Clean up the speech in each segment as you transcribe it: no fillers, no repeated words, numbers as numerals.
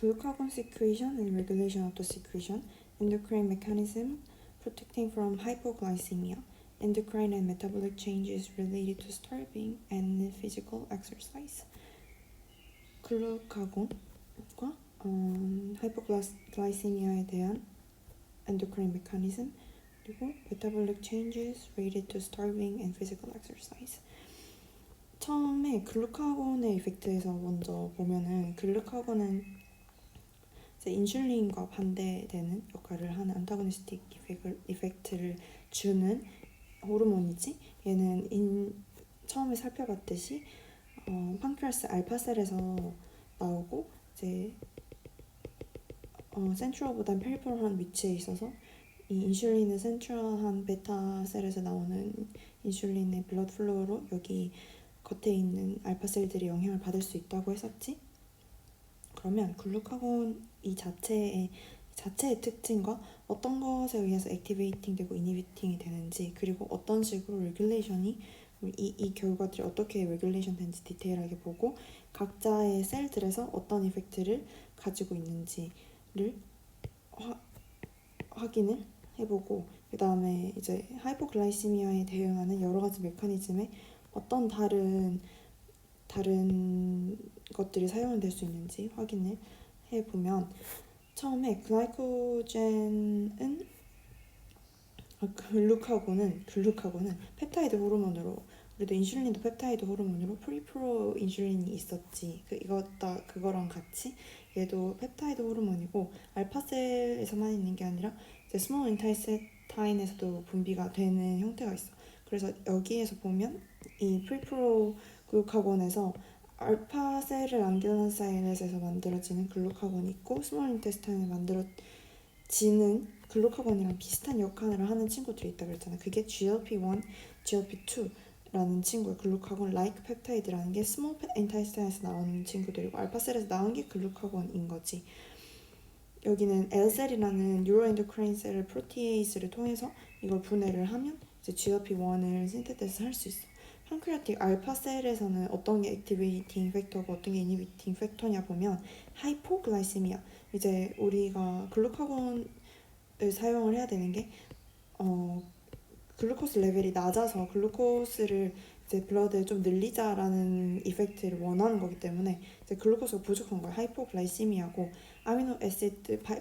glucagon secretion and regulation of the secretion, endocrine mechanism protecting from hypoglycemia, endocrine and metabolic changes related to starving and physical exercise. 글루카곤과 하이포글라이시미아에 대한 endocrine mechanism 그리고 metabolic changes related to starving and physical exercise. 처음에 글루카곤의 이펙트에서 먼저 보면은 글루카곤은 이제 인슐린과 반대되는 역할을 하는 안타고니스틱 이펙트를 주는 호르몬이지 얘는 처음에 살펴봤듯이 판크레아스 알파셀에서 나오고 이제 센트럴보단 페리퍼럴한 위치에 있어서 이 인슐린은 센트럴한 베타셀에서 나오는 인슐린의 블러드 플로우로 여기 겉에 있는 알파셀들이 영향을 받을 수 있다고 했었지. 그러면 글루카곤 이 자체의 특징과 어떤 것에 의해서 액티베이팅 되고 이니비팅이 되는지 그리고 어떤 식으로 레귤레이션이 이 결과들이 어떻게 레귤레이션 되는지 디테일하게 보고 각자의 셀들에서 어떤 이펙트를 가지고 있는지를 확인을 해보고 그 다음에 이제 하이포글라이시미아에 대응하는 여러 가지 메커니즘에 어떤 다른 것들이 사용될 수 있는지 확인을 해보면 처음에 글루카곤은 펩타이드 호르몬으로 우리도 인슐린도 펩타이드 호르몬으로 프리프로 인슐린이 있었지 그거랑 같이 얘도 펩타이드 호르몬이고 알파셀에서만 있는 게 아니라 이제 스몰 인타이세타인에서도 분비가 되는 형태가 있어. 그래서 여기에서 보면 이 프리프로 글루카곤에서 알파셀을 남기는 사이렛에서 만들어지는 글루카곤이 있고 스몰 인테스타인에 만들어지는 글루카곤이랑 비슷한 역할을 하는 친구들이 있다고 그랬잖아. 그게 GLP-1, GLP-2라는 친구의 글루카곤 라이크 펩타이드라는 게 스몰 인테스타인에서 나오는 친구들이고 알파셀에서 나온 게 글루카곤인 거지. 여기는 L셀이라는 뉴로엔도크라인 셀을 프로티에이스를 통해서 이걸 분해를 하면 이제 GLP-1을 신테테스 할 수 있어. 판크리아틱 알파셀에서는 어떤 게 액티베이팅 팩터고 어떤 게 이니비팅 팩터냐 보면 하이포글라이시미아 이제 우리가 글루카곤을 사용을 해야 되는 게 글루코스 레벨이 낮아서 글루코스를 이제 블러드에 좀 늘리자라는 이펙트를 원하는 거기 때문에 이제 글루코스가 부족한 거야. 하이포글라이시미아고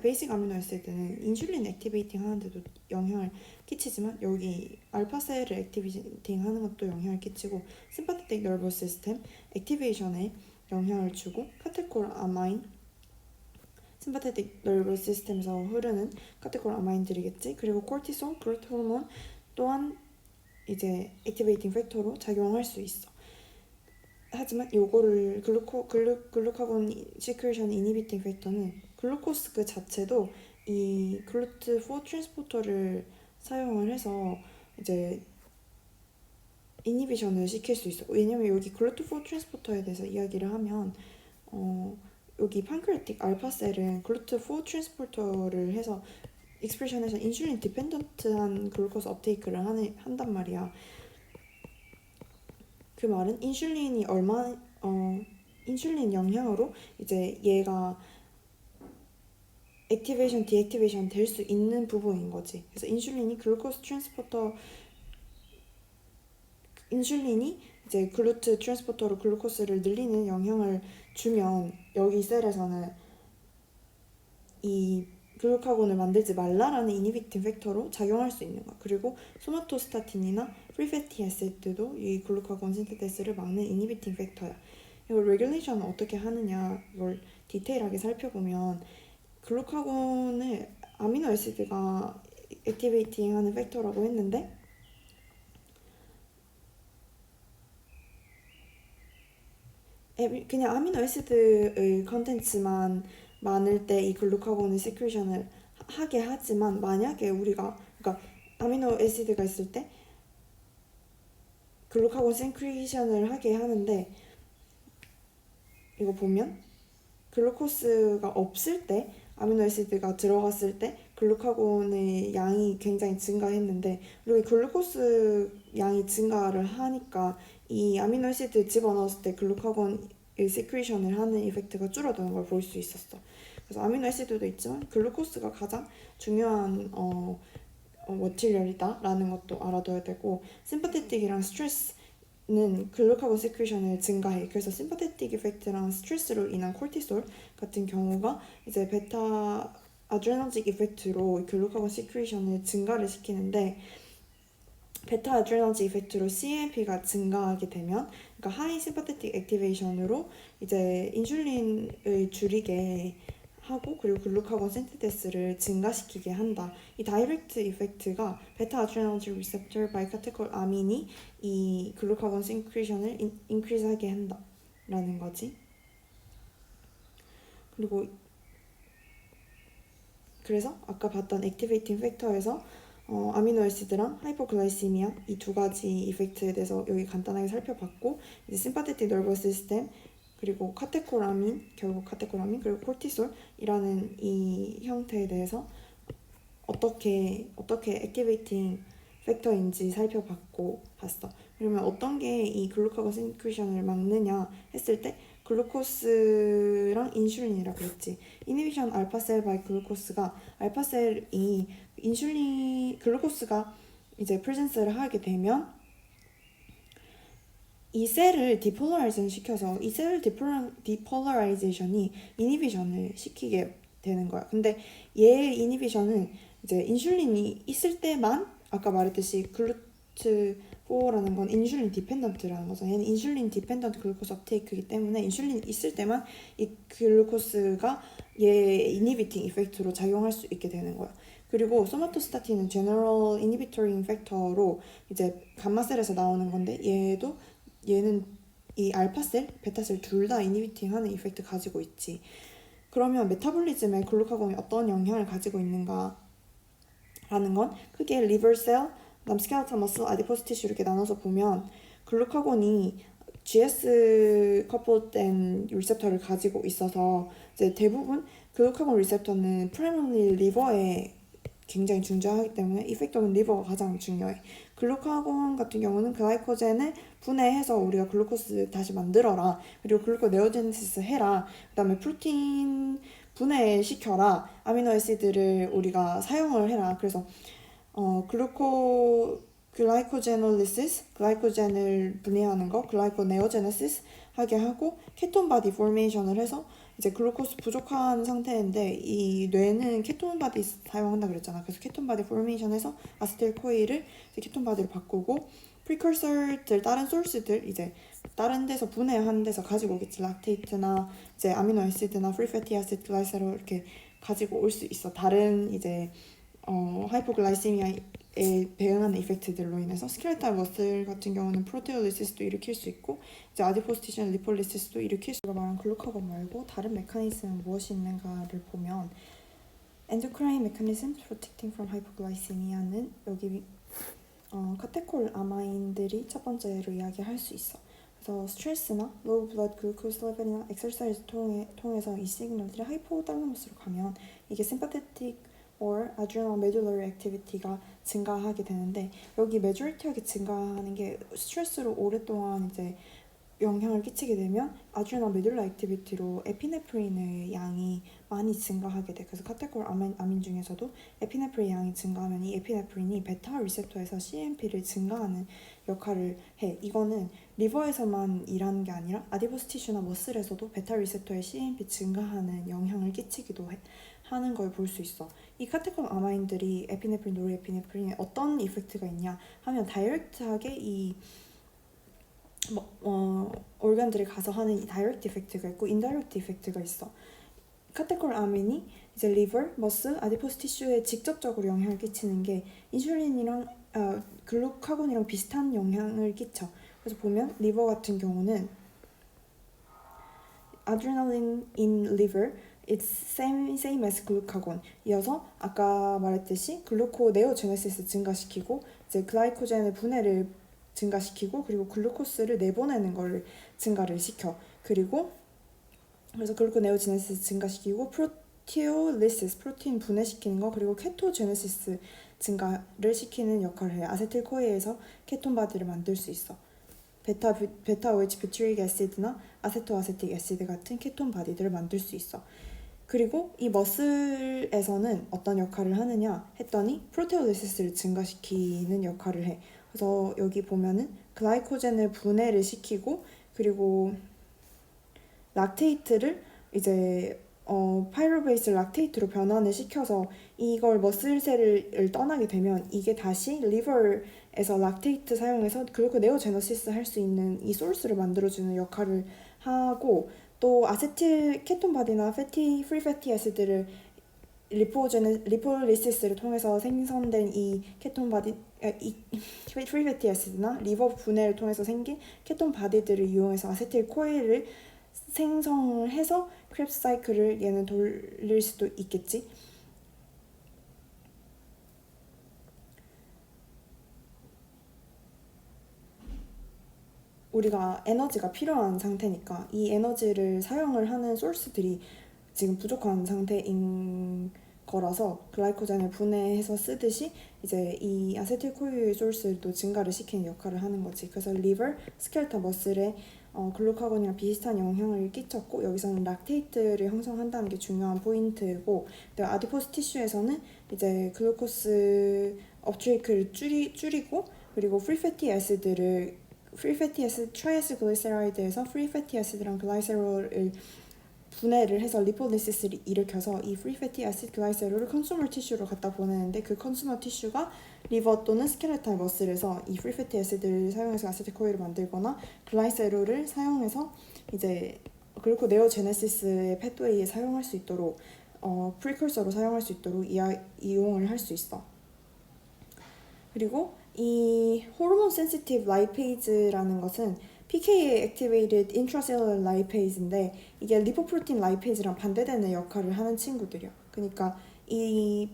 베이직 아미노 애시드는 인슐린 액티베이팅 하는데도 영향을 끼치지만 여기 알파셀을 액티베이팅 하는 것도 영향을 끼치고 심파테틱 너버스 시스템 액티베이션에 영향을 주고 카테콜아마인 심파테틱 너버스 시스템에서 흐르는 카테콜아마인들이겠지. 그리고 코르티솔, 그로트 호르몬 또한 이제 액티베이팅 팩터로 작용할 수 있어. 하지만 요거를 글루카곤 시크레션 이니비팅 팩터는 글루코스 그 자체도 이 글루트4 트랜스포터를 사용을 해서 이제 이니비션을 시킬 수 있어. 왜냐면 여기 글루트4 트랜스포터에 대해서 이야기를 하면 여기 판크레아틱 알파셀은 글루트4 트랜스포터를 해서 익스프레션에서 인슐린 디펜던트한 글루코스 업테이크를 한단 말이야. 그 말은 인슐린 영향으로 이제 얘가 액티베이션, 디액티베이션 될 수 있는 부분인 거지. 그래서 인슐린이 이제 글루트 트랜스포터로 글루코스를 늘리는 영향을 주면 여기 셀에서는 이 글루카곤을 만들지 말라라는 이니비팅 팩터로 작용할 수 있는 거야. 그리고 소마토스타틴이나 프리패티 애시드도 이 글루카곤 신테테스를 막는 이니비팅 팩터야. 이걸 레귤레이션은 어떻게 하느냐 이걸 디테일하게 살펴보면 글루카곤을 아미노 애시드가 액티베이팅 하는 팩터라고 했는데 그냥 아미노 애시드의 컨텐츠만 많을 때 이 글루카곤의 시크레션을 하게 하지만 만약에 그러니까 아미노 애시드가 있을 때 글루카곤 시크레션을 하게 하는데 이거 보면 글루코스가 없을 때 아미노 애시드가 들어갔을 때 글루카곤의 양이 굉장히 증가했는데 그리고 이 글루코스 양이 증가를 하니까 이 아미노 애시드 집어넣었을 때 글루카곤 시크레션을 하는 이펙트가 줄어드는 걸 볼 수 있었어. 그래서 아미노애시드도 있지만 글루코스가 가장 중요한 머티리얼이다라는 것도 알아둬야 되고, 심파테틱이랑 스트레스는 글루카곤 세크리션을 증가해. 그래서 심파테틱 이펙트랑 스트레스로 인한 코르티솔 같은 경우가 이제 베타 아드레너직 이펙트로 글루카곤 세크리션을 증가를 시키는데, 베타 아드레너직 이펙트로 CMP가 증가하게 되면, 그러니까 하이 심파테틱 액티베이션으로 이제 인슐린을 줄이게 하고, 그리고 글루카곤 신테테스를 증가시키게 한다. 이 다이렉트 이펙트가 베타 아드레너직 리셉터 바이카테콜 아민이 이 글루카곤 시크리션을 인크리즈하게 한다라는 거지. 그리고 그래서 아까 봤던 액티베이팅 팩터에서 아미노애시드랑 하이포글라이시미아 이 두 가지 이펙트에 대해서 여기 간단하게 살펴봤고, 이제 심파테틱 너버스 시스템, 그리고 카테콜아민, 결국 카테콜아민, 그리고 콜티솔이라는 이 형태에 대해서 어떻게 액티베이팅 팩터인지 살펴봤고 봤어. 그러면 어떤 게 이 글루카곤 시크리션을 막느냐 했을 때 글루코스랑 인슐린이라 그랬지. 이니비션 알파셀 바이 글루코스가, 알파셀이 인슐린 글루코스가 이제 프레젠스를 하게 되면 이 셀을 디폴라라이제이션 시켜서 이 셀 디폴라라이제이션이 이니비션을 시키게 되는 거야. 근데 얘 이니비션은 이제 인슐린이 있을 때만, 아까 말했듯이 글루트4라는 건 인슐린 디펜던트라는 거잖아. 얘는 인슐린 디펜던트 글루코스 업테이크이기 때문에 인슐린이 있을 때만 이 글루코스가 얘 이니비팅 이펙트로 작용할 수 있게 되는 거야. 그리고 소마토스타틴은 제너럴 이니비터링 팩터로 이제 감마셀에서 나오는 건데, 얘는 이 알파셀, 베타셀 둘 다 이니비팅하는 이펙트 가지고 있지. 그러면 메타볼리즘에 글루카곤이 어떤 영향을 가지고 있는가 라는 건 크게 리버셀, 그다음 스켈레탈 머슬, 아디포스 티슈 이렇게 나눠서 보면, 글루카곤이 GS 커플된 리셉터를 가지고 있어서 이제 대부분 글루카곤 리셉터는 프라이머리 리버에 굉장히 중요하기 때문에 이펙터는 리버가 가장 중요해. 글루카곤 같은 경우는 글라이코젠을 분해해서 우리가 글루코스 다시 만들어라, 그리고 글루코네오제네시스 해라, 그 다음에 프로틴 분해시켜라, 아미노애시드를 우리가 사용을 해라. 그래서 글라이코제놀리시스, 글라이코젠을 분해하는 거, 글라이코네오제네시스 하게 하고, 케톤 바디 포메이션을 해서 이제 글루코스 부족한 상태인데 이 뇌는 케톤 바디 사용한다 그랬잖아. 그래서 케톤 바디 포메이션에서 아세틸 코일을 케톤 바디로 바꾸고, 프리커서들, 다른 소스들, 이제 다른 데서 분해하는 데서 가지고 오겠지. 락테이트나 이제 아미노애시드나 프리패티 아시드 글라이세롤 이렇게 가지고 올 수 있어. 다른 이제 하이포글라이시미아에 대응하는 이펙트들로 인해서. 스켈레탈 머슬 같은 경우는 프로테올리시스도 일으킬 수 있고, 이제 아디포스티션 리폴리시스도 일으킬 수 있고. 말한 글루카곤 말고 다른 메커니즘은 무엇이 있는가를 보면, 엔도크라인 메커니즘 프로텍팅 프롬 하이포글라이시미아는 여기 카테콜 아마인들이 첫 번째로 이야기할 수 있어. 그래서 스트레스나 로우 블러드 글루코스 레벨이나 엑서사이즈 통해서 이 시그널들이 하이포달라머스로 가면 이게 심파테틱 or adrenal medullary activity가 증가하게 되는데, 여기 메조리티하게 증가하는 게 스트레스로 오랫동안 이제 영향을 끼치게 되면 adrenal medullary activity로 에피네프린의 양이 많이 증가하게 돼. 그래서 카테콜 아민 중에서도 에피네프린 양이 증가하면 이 에피네프린이 베타 리셉터에서 CMP를 증가하는 역할을 해. 이거는 리버에서만 일하는 게 아니라 아디포스 티슈나 머슬에서도 베타 리셉터의 CMP 증가하는 영향을 끼치기도 하는 걸 볼 수 있어. 이 카테콜 아마인들이 에피네프린, 노르에피네프린에 어떤 이펙트가 있냐 하면, 다이렉트하게 이 organ들이 가서 하는 이 다이렉트 이펙트가 있고 인다이렉트 이펙트가 있어. 카테콜 아민이 이제 리버, 머슬, 아디포스 티슈에 직접적으로 영향을 끼치는 게 인슐린이랑 글루카곤이랑 비슷한 영향을 끼쳐. 그래서 보면 리버 같은 경우는 adrenaline in liver it's same as glucagon. 이어서 아까 말했듯이 글루코네오제네시스 증가시키고, 이제 글라이코젠의 분해를 증가시키고, 그리고 글루코스를 내보내는 걸 증가를 시켜. 그래서 글루코네오제네시스 증가시키고, 프로티올리시스 프로틴 분해시키는 거, 그리고 케토제네시스 증가를 시키는 역할을 해. 아세틸코에에서 케톤 바디를 만들 수 있어. 베타 OH 뷰티릭 애시드나 아세토아세틱 애시드 같은 케톤 바디들을 만들 수 있어. 그리고 이 머슬에서는 어떤 역할을 하느냐 했더니 프로테올리시스를 증가시키는 역할을 해. 그래서 여기 보면은 글라이코젠을 분해를 시키고 그리고 락테이트를 이제 파이로베이스 락테이트로 변환을 시켜서 이걸 머슬셀을 떠나게 되면 이게 다시 리버에서 락테이트 사용해서 글루코네오제너시스 할 수 있는 이 소스를 만들어주는 역할을 하고 또 아세틸 케톤 바디나 프리 패티 애시드를 리포리시스를 통해서 생성된 이 케톤 바디 이 프리 패티 애시드나 리버 분해를 통해서 생긴 케톤 바디들을 이용해서 아세틸 코일을 생성을 해서 크랩스 사이클을 얘는 돌릴 수도 있겠지. 우리가 에너지가 필요한 상태니까 이 에너지를 사용을 하는 소스들이 지금 부족한 상태인 거라서 글라이코젠을 분해해서 쓰듯이 이제 이 아세틸코일 소스도 증가를 시키는 역할을 하는 거지. 그래서 리버, 스켈레탈 머슬에 글루카곤이랑 비슷한 영향을 끼쳤고 여기서는 락테이트를 형성한다는 게 중요한 포인트고 아디포스 티슈에서는 이제 글루코스 업트레이크를 줄이고 그리고 프리패티 애시드 트라이아실글리세라이드에서 프리패티 애시드랑 글라이세롤을 분해를 해서 리포리시스를 일으켜서 이 프리패티 애시드 글라이세롤을 컨슈머 티슈로 갖다 보내는데 그 컨슈머 티슈가 리버 또는 스켈레탈 머슬에서 이 프리패티 애시드를 사용해서 아세틸코일을 만들거나 글라이세롤을 사용해서 이제 글루코네오제네시스의 패드웨이에 사용할 수 있도록 프리컬서로 사용할 수 있도록 이용을 할 수 있어. 그리고 이 호르몬 센시티브 라이페이즈라는 것은 pKa activated intracellular lipase인데 이게 리포프로틴 라이페이즈랑 반대되는 역할을 하는 친구들이야. 그러니까 이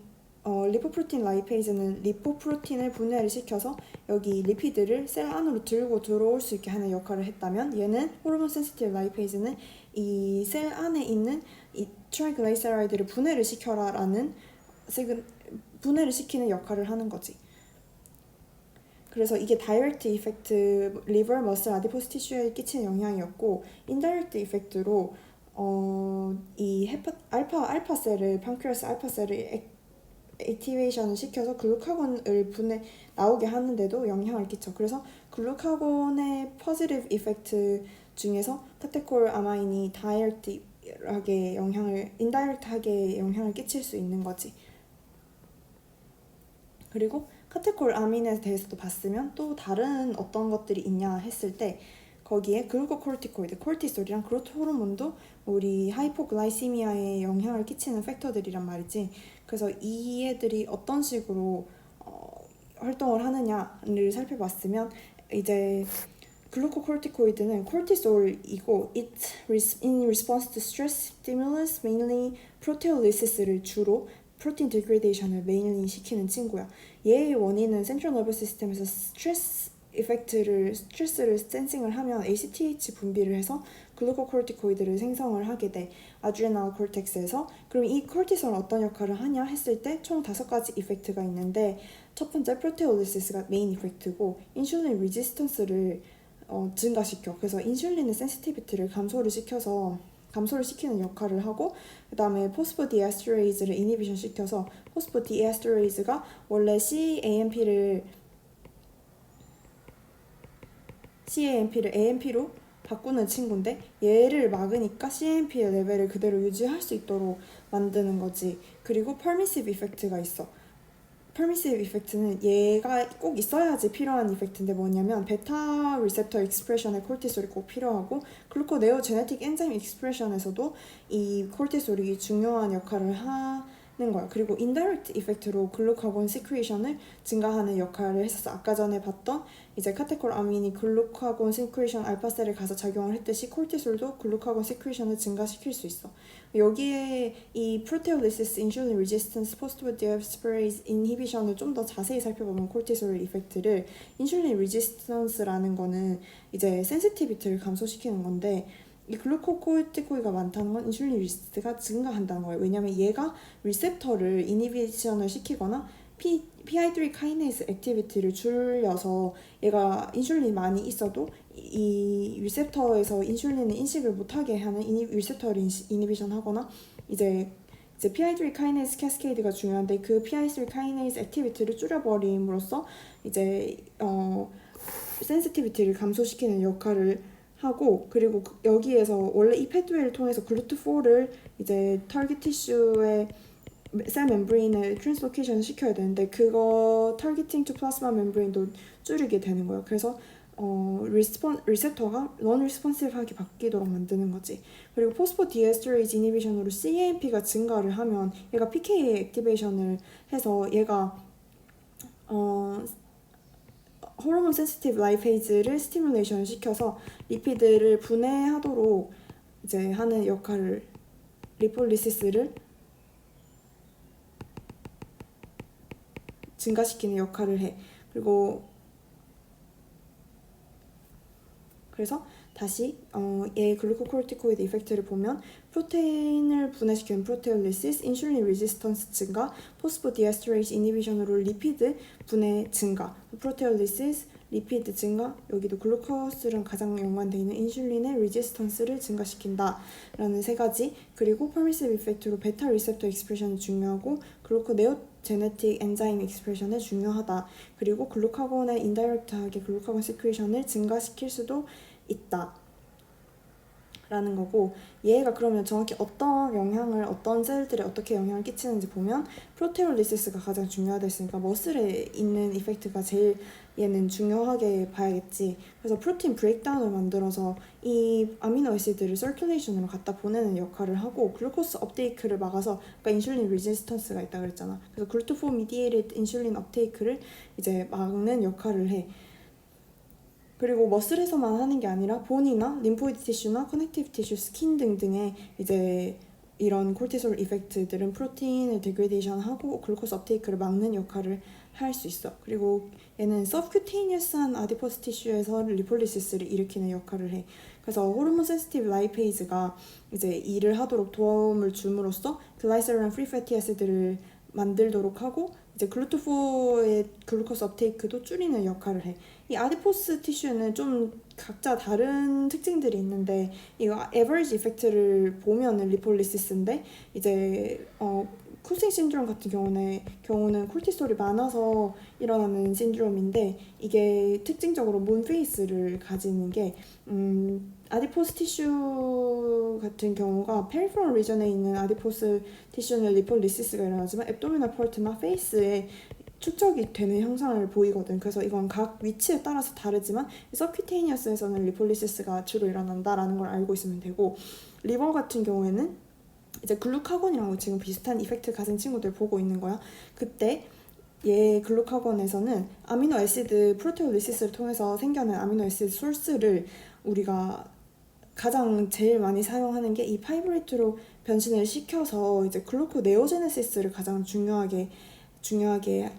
리포프로틴 라이페이즈는 리포프로틴을 분해를 시켜서 여기 리피드를 셀 안으로 들고 들어올 수 있게 하는 역할을 했다면 얘는 호르몬 센시티브 라이페이즈는 이 셀 안에 있는 이 트라이글라이세라이드를 분해를 시켜라라는 분해를 시키는 역할을 하는 거지. 그래서 이게 다이렉트 이펙트 리버, 머슬, 아디포스 티슈에 끼치는 영향이었고 인다이렉트 이펙트로 이 알파 셀을 판크레아스 알파 셀을 액티베이션을 시켜서 글루카곤을 나오게 하는데도 영향을 끼쳐. 그래서 글루카곤의 포지티브 이펙트 중에서 카테콜 아마인이 인다이렉트하게 영향을 끼칠 수 있는 거지. 그리고 카테콜 아민에 대해서도 봤으면 또 다른 어떤 것들이 있냐 했을 때 거기에 글루코코르티코이드, 코르티솔이랑 그로트 호르몬도 우리 하이포글라이시미아에 영향을 끼치는 팩터들이란 말이지. 그래서 이 애들이 어떤 식으로 활동을 하느냐를 살펴봤으면 이제 글루코코르티코이드는 코르티솔이고 it in response to stress stimulus mainly proteolysis를 주로 프로틴 디그레데이션을 메인리 시키는 친구야. 얘의 원인은 센트럴 너버 시스템에서 스트레스를 센싱을 하면 ACTH 분비를 해서 글루코코르티코이드를 생성을 하게 돼. 아드레날 콜텍스에서. 그럼 이 코르티솔은 어떤 역할을 하냐 했을 때 총 5가지 이펙트가 있는데 첫 번째 프로테올리시스가 메인 이펙트고 인슐린 리지스턴스를 증가시켜. 그래서 인슐린의 센시티비티를 감소를 시키는 역할을 하고 그 다음에 포스포디에스터레이즈를 이니비션 시켜서 포스포디에스터레이즈가 원래 CAMP를 AMP로 바꾸는 친구인데 얘를 막으니까 CAMP의 레벨을 그대로 유지할 수 있도록 만드는 거지. 그리고 permissive 이펙트가 있어. permissive 이펙트는 얘가 꼭 있어야지 필요한 이펙트인데 뭐냐면 베타 리셉터 익스프레션에 콜티솔이 꼭 필요하고 글루코네오제네틱 엔자임 익스프레션에서도 이 콜티솔이 중요한 역할을 하는 거야. 그리고 인다이렉트 이펙트로 글루카곤 시크리션을 증가하는 역할을 했었어. 아까 전에 봤던 이제 카테콜 아민이 글루카곤 시크리션 알파셀에 가서 작용을 했듯이 콜티솔도 글루카곤 시크리션을 증가시킬 수 있어. 여기에 이 프로테올리시스, 인슐린 레지스턴스, 포스포디에스터레이즈 인히비션을 좀 더 자세히 살펴보면 콜티솔 이펙트를 인슐린 레지스턴스라는 거는 이제 센시티비티를 감소시키는 건데 이 글루코코르티코이드가 많다는 건 인슐린 리스트가 증가한다는 거예요. 왜냐면 얘가 리셉터를 이니비션을 시키거나 PI3 카이네이스 액티비티를 줄여서 얘가 인슐린이 많이 있어도 이 리셉터에서 인슐린을 인식을 못하게 하는 리셉터를 이니비션 하거나 이제 PI3 카이네이즈 캐스케이드가 중요한데 그 PI3 카이네이즈 액티비티를 줄여버림으로써 이제 센시티비티를 감소시키는 역할을 하고, 그리고 여기에서 원래 이 패드웨이를 통해서 글루트4를 이제 타겟 티슈의 셀 멤브레인에 트랜스로케이션을 시켜야 되는데 그거 타겟팅 투 플라스마 멤브레인도 줄이게 되는 거예요. 그래서 리셉터가 non responsive하게 바뀌도록 만드는 거지. 그리고 포스포디에스터레이즈 이니비션으로 CAMP가 증가를 하면 얘가 PK 액티베이션을 해서 얘가 호르몬 센시티브 라이페이즈를 스티뮬레이션을 시켜서 리피드를 분해하도록 이제 하는 역할을, 리폴리시스를 증가시키는 역할을 해. 그래서 다시 얘 글루코코르티코이드 이펙트를 보면 프로테인을 분해시키는 프로테올리시스, 인슐린 레지스턴스 증가, 포스포디에스터레이즈 이니비션으로 리피드 분해 증가, 프로테올리시스, 리피드 증가, 여기도 글루코스랑 가장 연관되어 있는 인슐린의 레지스턴스를 증가시킨다 라는 세 가지. 그리고 퍼미시브 이펙트로 베타 리셉터 익스프레션이 중요하고 글루코네오 제네틱 엔자임 익스프레션이 중요하다. 그리고 글루카곤의 인다이렉트하게 글루카곤 시크레이션을 증가시킬 수도 있다 라는 거고, 얘가 그러면 정확히 어떤 셀들에 어떻게 영향을 끼치는지 보면 프로테올리시스가 가장 중요하다 했으니까 머슬에 있는 이펙트가 제일 얘는 중요하게 봐야겠지. 그래서 프로틴 브레이크다운을 만들어서 이 아미노 애시드를 서큘레이션으로 갖다 보내는 역할을 하고, 글루코스 업테이크를 막아서 아까 인슐린 레지스턴스가 있다 그랬잖아. 그래서 글루토포 미디에이티드 인슐린 업테이크를 이제 막는 역할을 해. 그리고 머슬에서만 하는 게 아니라 본이나 림포이드 티슈나 커넥티브 티슈, 스킨 등등의 이제 이런 코르티솔 이펙트들은 프로틴을 데그레데이션하고 글루코스 업테이크를 막는 역할을 할 수 있어. 그리고 얘는 서브큐테니어스한 아디포스 티슈에서 리폴리시스를 일으키는 역할을 해. 그래서 호르몬 센시티브 라이페이즈가 이제 일을 하도록 도움을 줌으로써 글라이세롤이랑 프리 패티 애시드를 만들도록 하고 이제 글루토포의 글루코스 업테이크도 줄이는 역할을 해. 이 아디포스 티슈는 좀 각자 다른 특징들이 있는데 이거 에버리지 이펙트를 보면은 리폴리시스인데 이제 쿠싱 신드롬 같은 경우는 콜티솔이 많아서 일어나는 신드롬인데 이게 특징적으로 문페이스를 가지는 게 아디포스 티슈 같은 경우가 페리퍼럴 리전에 있는 아디포스 티슈는 리폴리시스가 일어나지만 앱도미널 펄트나 페이스에 축적이 되는 형상을 보이거든. 그래서 이건 각 위치에 따라서 다르지만 서큐테이니어스에서는 리폴리시스가 주로 일어난다라는 걸 알고 있으면 되고, 리버 같은 경우에는 이제 글루카곤이랑 지금 비슷한 이펙트 가진 친구들 보고 있는 거야. 그때 얘 글루카곤에서는 아미노 애시드 프로테올리시스를 통해서 생겨난 아미노 애시드 소스를 우리가 가장 제일 많이 사용하는 게 이 파이브레이트로 변신을 시켜서 이제 글루코네오제네시스를 가장 중요하게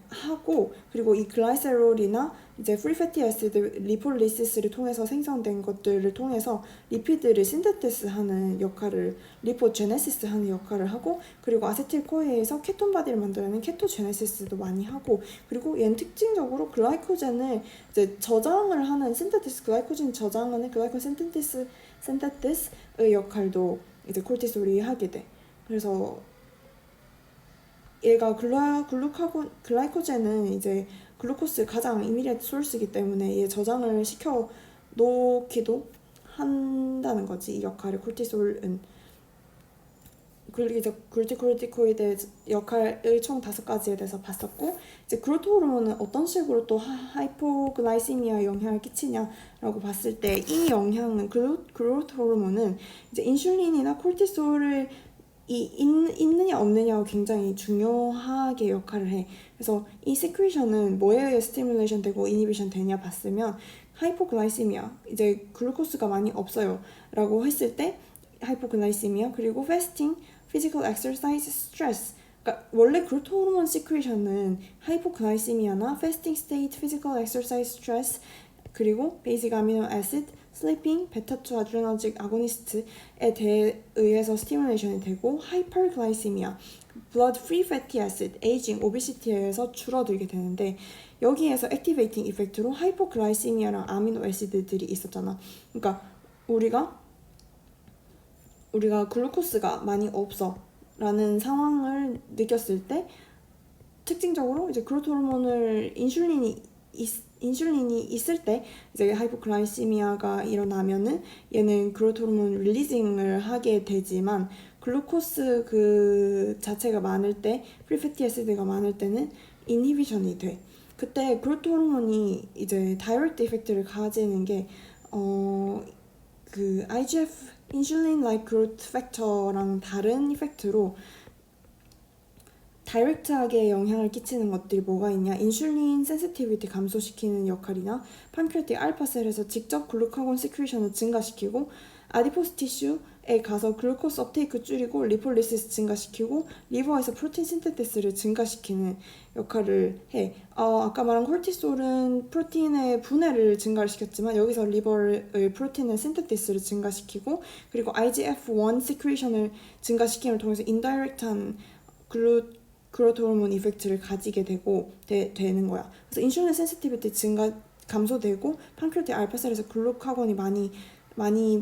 하고, 그리고 이 글라이세롤이나 이제 프리패티 애시드 리폴리시스를 통해서 생성된 것들을 통해서 리피드를 신데테스 하는 역할을, 리포제네시스 하는 역할을 하고, 그리고 아세틸코에에서 케톤 바디를 만들어내는 케토제네시스도 많이 하고, 그리고 얘는 특징적으로 글라이코젠을 이제 저장을 하는 글라이코젠 저장하는 글라이콘 신테시스의 역할도 이제 콜티솔이 하게 돼. 그래서 얘가 글라이코젠은 이제 글루코스의 가장 이미디어트 소스이기 때문에 얘 저장을 시켜 놓기도 한다는 거지, 이 역할을 콜티솔은. 그리고 이제 글루코코르티코이드 역할을 총 5가지에 대해서 봤었고, 이제 그로트 호르몬은 어떤 식으로 또 하이포글라이시미아에 영향을 끼치냐라고 봤을 때 이 영향은 그로트 호르몬은 이제 인슐린이나 콜티솔을 있느냐 없느냐가 굉장히 중요하게 역할을 해. 그래서 이 시크리션은 뭐에 의해 스티뮬레이션 되고 이니비션 되냐 봤으면 하이포글라이시미아, 이제 글루코스가 많이 없어요 라고 했을 때 하이포글라이시미아, 그리고 패스팅, 피지컬 엑서사이즈, 스트레스. 그러니까 원래 그루트 호르몬 시크리션은 하이포글라이시미아나 패스팅 스테이트, 피지컬 엑서사이즈, 스트레스, 그리고 베이직 아미노 애시드, 슬리핑, 베타2 아드레너직 아고니스트에 의해서 스티뮬레이션이 되고, 하이퍼글라이시미아, 블러드 프리 패티 애시드, 에이징, 오비시티에 의해서 줄어들게 되는데, 여기에서 액티베이팅 이펙트로 하이포글라이시미아랑 아미노 애시드들이 있었잖아. 그러니까 우리가 글루코스가 많이 없어. 라는 상황을 느꼈을 때 특징적으로 이제 그로트 호르몬을 인슐린이 있을 때 이제 하이포글라이시미아가 일어나면은 얘는 그로트 호르몬 릴리징을 하게 되지만 글루코스 그 자체가 많을 때 프리패티 애시드가 많을 때는 인히비션이 돼. 그때 그로트 호르몬이 이제 다이렉트 이펙트를 가지는 게 그 IGF 인슐린 라이크 그로트 팩터랑 다른 이펙트로 다이렉트하게 영향을 끼치는 것들이 뭐가 있냐? 인슐린 센시티비티 감소시키는 역할이나 판크레아틱 알파셀에서 직접 글루카곤 시크리션을 증가시키고 아디포스 티슈에 가서 글루코스 업테이크 줄이고 리폴리시스 증가시키고 리버에서 프로틴 신테시스를 증가시키는 역할을 해. 아까 말한 콜티솔은 프로틴의 분해를 증가를 시켰지만 여기서 리버의 프로틴의 신테시스를 증가시키고 그리고 IGF-1 시크리션을 증가시킴을 통해서 인다이렉트한 그로트 호르몬 이펙트를 가지게 되는 거야. 그래서 인슐린 센시티비티 감소되고 판크레아틱 알파셀에서 글루카곤이 많이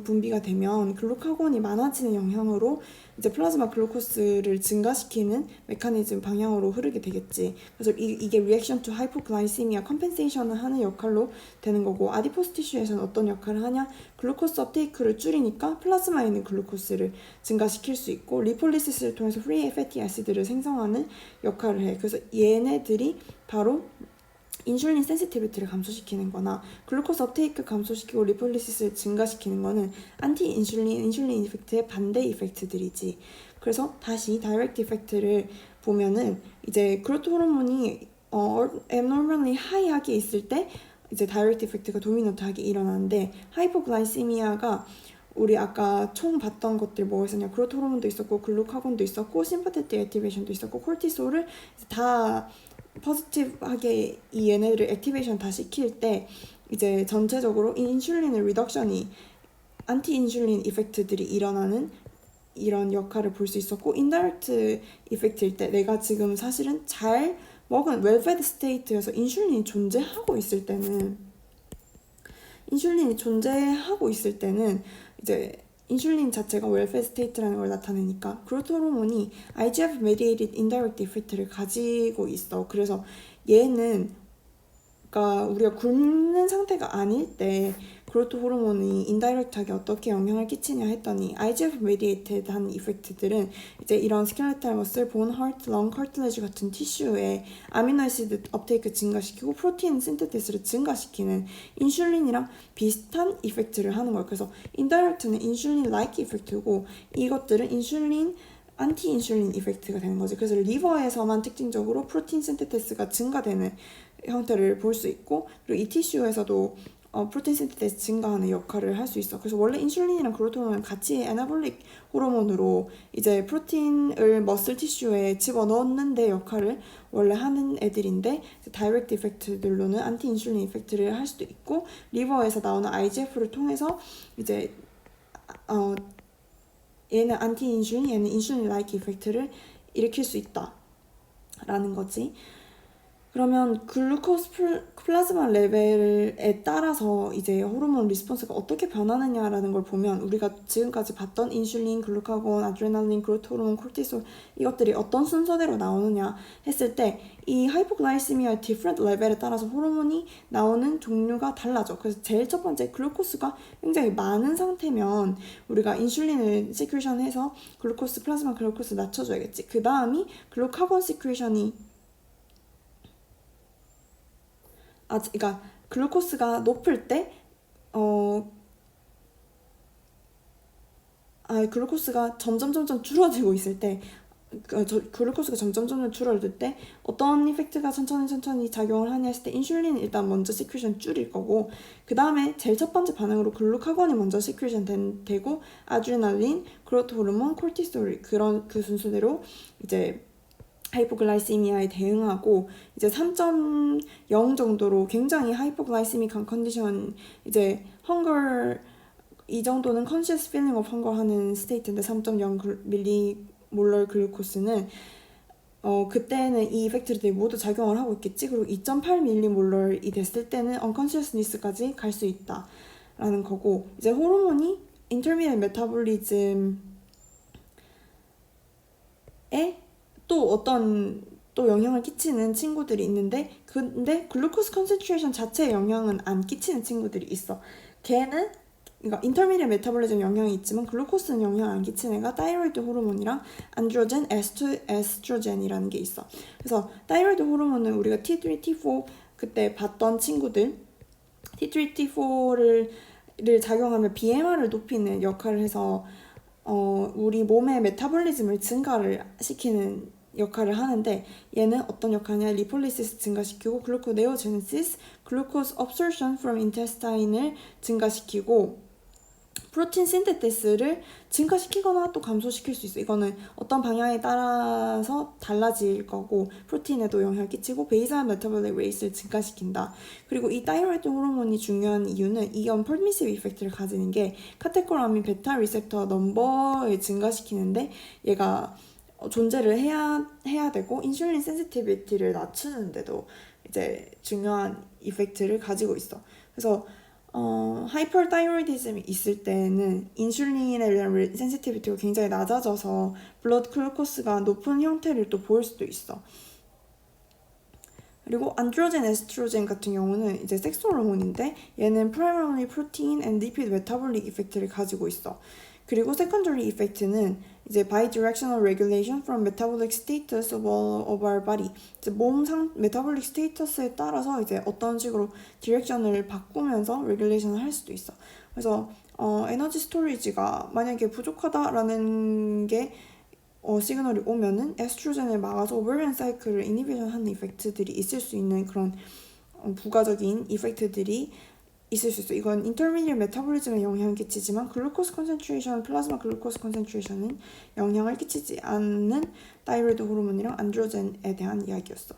분비가 되면 글루카곤이 많아지는 영향으로 이제 플라즈마 글루코스를 증가시키는 메커니즘 방향으로 흐르게 되겠지. 그래서 이게 리액션 투 하이포글라이시미아 컴펜세이션을 하는 역할로 되는 거고 아디포스 티슈에서는 어떤 역할을 하냐? 글루코스 업테이크를 줄이니까 플라즈마에 있는 글루코스를 증가시킬 수 있고 리폴리시스를 통해서 프리 패티 애시드를 생성하는 역할을 해. 그래서 얘네들이 바로 인슐린 센시티비티를 감소시키는 거나 글루코스 업테이크 감소시키고 리폴리시스를 증가시키는 거는 안티 인슐린 이펙트의 반대 이펙트들이지. 그래서 다시 다이렉트 이펙트를 보면은 이제 그로트 호르몬이 abnormally high하게 있을 때 이제 다이렉트 이펙트가 도미넌트하게 일어나는데 하이포글라이시미아가 우리 아까 총 봤던 것들 뭐가 있었냐? 그로트 호르몬도 있었고 글루카곤도 있었고 심파테틱 액티베이션도 있었고 콜티솔을 다 포지티브하게 이 얘네들을 액티베이션 다 시킬 때 이제 전체적으로 인슐린의 리덕션이 안티 인슐린 이펙트들이 일어나는 이런 역할을 볼 수 있었고 인다이렉트 이펙트일 때 내가 지금 사실은 잘 먹은 웰페드 스테이트여서 인슐린이 존재하고 있을 때는 이제 인슐린 자체가 웰페어 스테이트라는 걸 나타내니까 그로트 호르몬이 IGF mediated indirect effect를 가지고 있어. 그래서 얘는 그러니까 우리가 굶는 상태가 아닐 때 그로트 호르몬이 인다이렉트하게 어떻게 영향을 끼치냐 했더니 IGF mediated 한 이펙트들은 이제 이런 스켈레탈 머슬, 본, 하트, 렁, 카틀레지 같은 티슈에 아미노아시드 업테이크 증가시키고 프로틴 신테시스를 증가시키는 인슐린이랑 비슷한 이펙트를 하는 거예요. 그래서 인다이렉트는 인슐린 like 이펙트고 이것들은 인슐린 안티 인슐린 이펙트가 되는 거지. 그래서 리버에서만 특징적으로 프로틴 신테시스가 증가되는 형태를 볼 수 있고 그리고 이 티슈에서도 프로틴 신테시스 증가하는 역할을 할 수 있어. 그래서 원래 인슐린이랑 그로트 호르몬은 같이 애나볼릭 호르몬으로 이제 프로틴을 머슬 티슈에 집어넣는데 역할을 원래 하는 애들인데 다이렉트 이펙트들로는 안티 인슐린 이펙트를 할 수도 있고 리버에서 나오는 IGF를 통해서 이제 얘는 안티 인슐린, 얘는 인슐린 라이크 이펙트를 일으킬 수 있다 라는 거지. 그러면 글루코스 플라즈마 레벨에 따라서 이제 호르몬 리스폰스가 어떻게 변하느냐라는 걸 보면 우리가 지금까지 봤던 인슐린, 글루카곤, 아드레날린, 그로트 호르몬, 콜티솔 이것들이 어떤 순서대로 나오느냐 했을 때 이 하이포글라이시미아의 디프런트 레벨에 따라서 호르몬이 나오는 종류가 달라져. 그래서 제일 첫 번째 글루코스가 굉장히 많은 상태면 우리가 인슐린을 시크리션해서 글루코스, 플라즈마 글루코스 낮춰줘야겠지. 그 다음이 글루카곤 시크리션이 그러니까 글루코스가 높을 때 글루코스가 점점 줄어들고 있을 때 글루코스가 점점 줄어들 때 어떤 이펙트가 천천히 작용을 하냐 했을 때 인슐린 일단 먼저 시크리션 줄일 거고 그 다음에 제일 첫 번째 반응으로 글루카곤이 먼저 시크리션 되고 아드레날린, 그로트 호르몬, 콜티솔 그런 그 순서대로 이제 하이포글라이시미아에 대응하고 이제 3.0 정도로 굉장히 하이포글라이시믹한 컨디션 이제 헝거 이 정도는 conscious feeling of hunger 하는 스테이트인데 3.0 밀리몰럴 글루코스는 그때는 이 이펙트들이 모두 작용을 하고 있겠지. 그리고 2.8 밀리몰럴이 됐을 때는 unconsciousness까지 갈 수 있다 라는 거고 이제 호르몬이 intermittent metabolism 또 어떤 또 영향을 끼치는 친구들이 있는데 근데 글루코스 컨센트레이션 자체에 영향은 안 끼치는 친구들이 있어. 걔는 그러니까 인터미디엇 메타볼리즘 영향이 있지만 글루코스는 영향 안 끼치는 애가 타이로이드 호르몬이랑 안드로젠, 에스트로젠이라는 게 있어. 그래서 타이로이드 호르몬은 우리가 T3, T4 그때 봤던 친구들 T3, T4를 작용하면 BMR을 높이는 역할을 해서 우리 몸의 메타볼리즘을 증가를 시키는 역할을 하는데 얘는 어떤 역할이냐 리폴리시스 증가시키고 글루코네오제네시스, 글루코스 업소션 from intestine을 증가시키고 프로틴 신테시스를 증가시키거나 또 감소시킬 수 있어. 이거는 어떤 방향에 따라서 달라질 거고 프로틴에도 영향을 끼치고 베이설 메타볼릭 레이트를 증가시킨다. 그리고 이 타이로이드 호르몬이 중요한 이유는 이 언퍼미시브 이펙트를 가지는 게 카테콜아민 베타 리셉터 넘버를 증가시키는데 얘가 존재를 해야 되고 인슐린 센시티비티를 낮추는데도 이제 중요한 이펙트를 가지고 있어. 그래서 하이퍼타이로이디즘이 있을 때는 인슐린에 대한 센시티비티가 굉장히 낮아져서 블러드 글루코스가 높은 형태를 또 보일 수도 있어. 그리고 안드로젠, 에스트로젠 같은 경우는 이제 섹스 호르몬인데 얘는 프라이머리 프로틴 앤 리피드 메타볼릭 이펙트를 가지고 있어. 그리고 세컨더리 이펙트는 이제 bidirectional regulation from metabolic status of our body. 이제 메타볼릭 스테이터스에 따라서 이제 어떤 식으로 디렉션을 바꾸면서 레귤레이션을 할 수도 있어. 그래서 에너지 스토리지가 만약에 부족하다라는 게 시그널이 오면은 에스트로젠을 막아서 오버리언 사이클을 이니비션 하는 이펙트들이 있을 수 있는 그런 부가적인 이펙트들이 있을 수 있어. 이건 인터미디엇 메타볼리즘에 영향을 끼치지만 글루코스 컨센트레이션, 플라즈마 글루코스 컨센트레이션은 영향을 끼치지 않는 타이로이드 호르몬이랑 안드로젠에 대한 이야기였어.